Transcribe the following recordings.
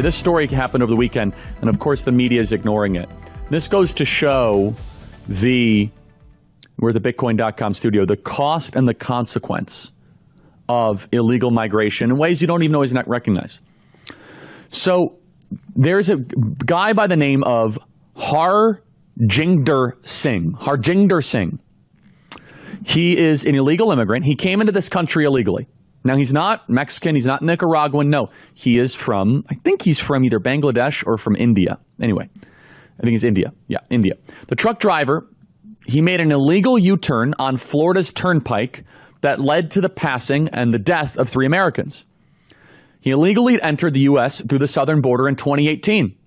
Okay, this story happened over the weekend, and of course the media is ignoring it. This goes to show we're the Bitcoin.com studio, the cost and the consequence of illegal migration in ways you don't even always recognize. So there's a guy by the name of Harjinder Singh. He is an illegal immigrant. He came into this country illegally. Now, he's not Mexican. He's not Nicaraguan. No, he is from, I think he's from either Bangladesh or from India. Anyway, I think he's India. Yeah, India. The truck driver, he made an illegal U-turn on Florida's turnpike that led to the passing and the death of 3 Americans. He illegally entered the U.S. through the southern border in 2018.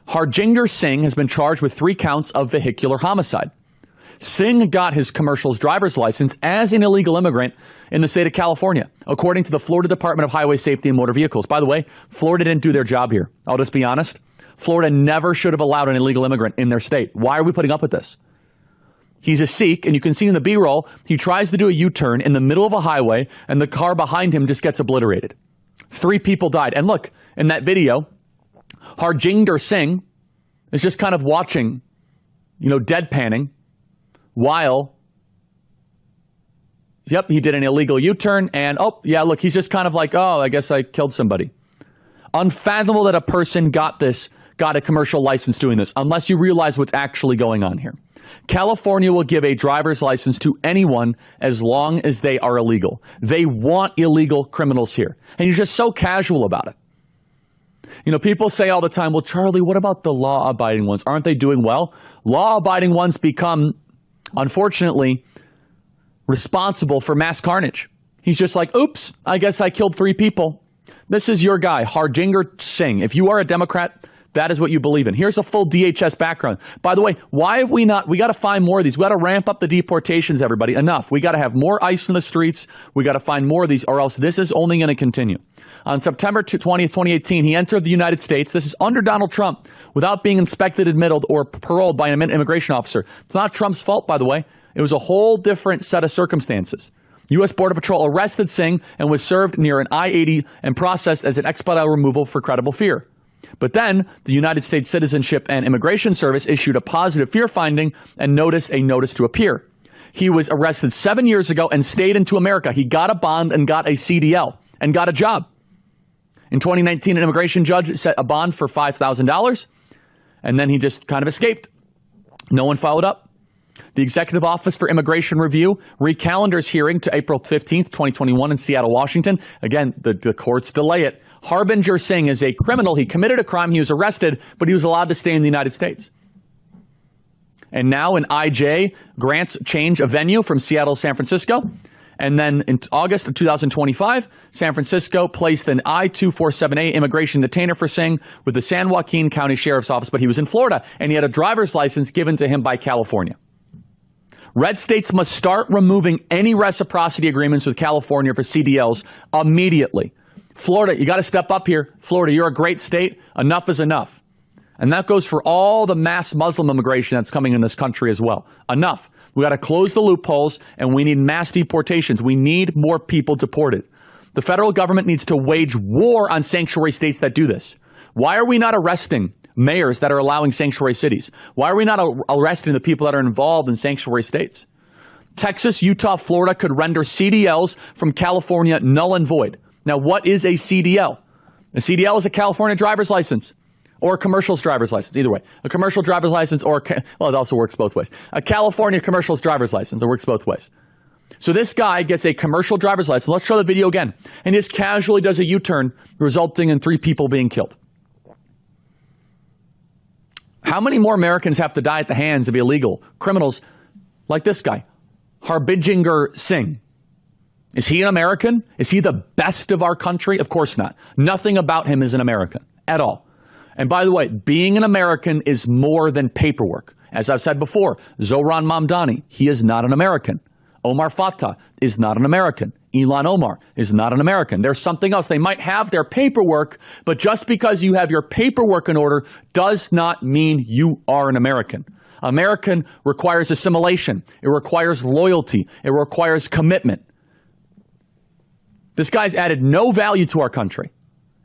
Harjinder Singh has been charged with 3 counts of vehicular homicide. Singh got his commercial's driver's license as an illegal immigrant in the state of California, according to the Florida Department of Highway Safety and Motor Vehicles. By the way, Florida didn't do their job here. I'll just be honest. Florida never should have allowed an illegal immigrant in their state. Why are we putting up with this? He's a Sikh, and you can see in the B-roll, he tries to do a U-turn in the middle of a highway, and the car behind him just gets obliterated. 3 people died. And look, in that video, Harjinder Singh is just kind of watching, deadpanning, while, he did an illegal U-turn, and, look, he's just kind of like, I guess I killed somebody. Unfathomable that a person got a commercial license doing this, unless you realize what's actually going on here. California will give a driver's license to anyone as long as they are illegal. They want illegal criminals here. And you're just so casual about it. People say all the time, well, Charlie, what about the law-abiding ones? Aren't they doing well? Law-abiding ones become, unfortunately, responsible for mass carnage. He's just like, oops, I guess I killed 3 people. This is your guy, Harjinder Singh. If you are a Democrat, that is what you believe in. Here's a full DHS background. By the way, why have we got to find more of these. We got to ramp up the deportations, everybody. Enough. We got to have more ICE in the streets. We got to find more of these, or else this is only going to continue. On September 20th, 2018, he entered the United States. This is under Donald Trump, without being inspected, admitted, or paroled by an immigration officer. It's not Trump's fault, by the way. It was a whole different set of circumstances. U.S. Border Patrol arrested Singh and was served near an I-80 and processed as an expedited removal for credible fear. But then the United States Citizenship and Immigration Service issued a positive fear finding and noticed a notice to appear. He was arrested 7 years ago and stayed into America. He got a bond and got a CDL and got a job. In 2019, an immigration judge set a bond for $5,000, and then he just kind of escaped. No one followed up. The Executive Office for Immigration Review recalendars hearing to April 15th, 2021 in Seattle, Washington. Again, the courts delay it. Harjinder Singh is a criminal. He committed a crime. He was arrested, but he was allowed to stay in the United States. And now an IJ grants change of venue from Seattle to San Francisco. And then in August of 2025, San Francisco placed an I-247A immigration detainer for Singh with the San Joaquin County Sheriff's Office, but he was in Florida, and he had a driver's license given to him by California. Red states must start removing any reciprocity agreements with California for CDLs immediately. Florida, you got to step up here. Florida, you're a great state. Enough is enough. And that goes for all the mass Muslim immigration that's coming in this country as well. Enough. We got to close the loopholes, and we need mass deportations. We need more people deported. The federal government needs to wage war on sanctuary states that do this. Why are we not arresting mayors that are allowing sanctuary cities? Why are we not arresting the people that are involved in sanctuary states? Texas, Utah, Florida could render CDLs from California null and void. Now, what is a CDL? A CDL is a California driver's license or a commercial's driver's license. Either way, a commercial driver's license or, it also works both ways. A California commercial's driver's license. It works both ways. So this guy gets a commercial driver's license. Let's show the video again. And just casually does a U-turn, resulting in 3 people being killed. How many more Americans have to die at the hands of illegal criminals like this guy, Harjinder Singh? Is he an American? Is he the best of our country? Of course not. Nothing about him is an American at all. And by the way, being an American is more than paperwork. As I've said before, Zohran Mamdani, he is not an American. Omar Fattah is not an American. Ilhan Omar is not an American. There's something else. They might have their paperwork, but just because you have your paperwork in order does not mean you are an American. American requires assimilation. It requires loyalty. It requires commitment. This guy's added no value to our country.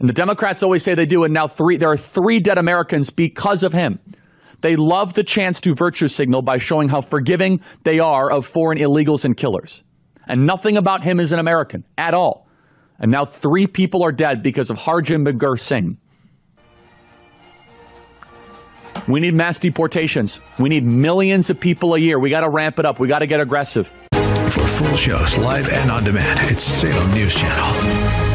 And the Democrats always say they do, and now there are 3 dead Americans because of him. They love the chance to virtue signal by showing how forgiving they are of foreign illegals and killers. And nothing about him is an American at all. And now 3 people are dead because of Harjinder Singh. We need mass deportations. We need millions of people a year. We got to ramp it up. We got to get aggressive. For full shows, live and on demand, it's Salem News Channel.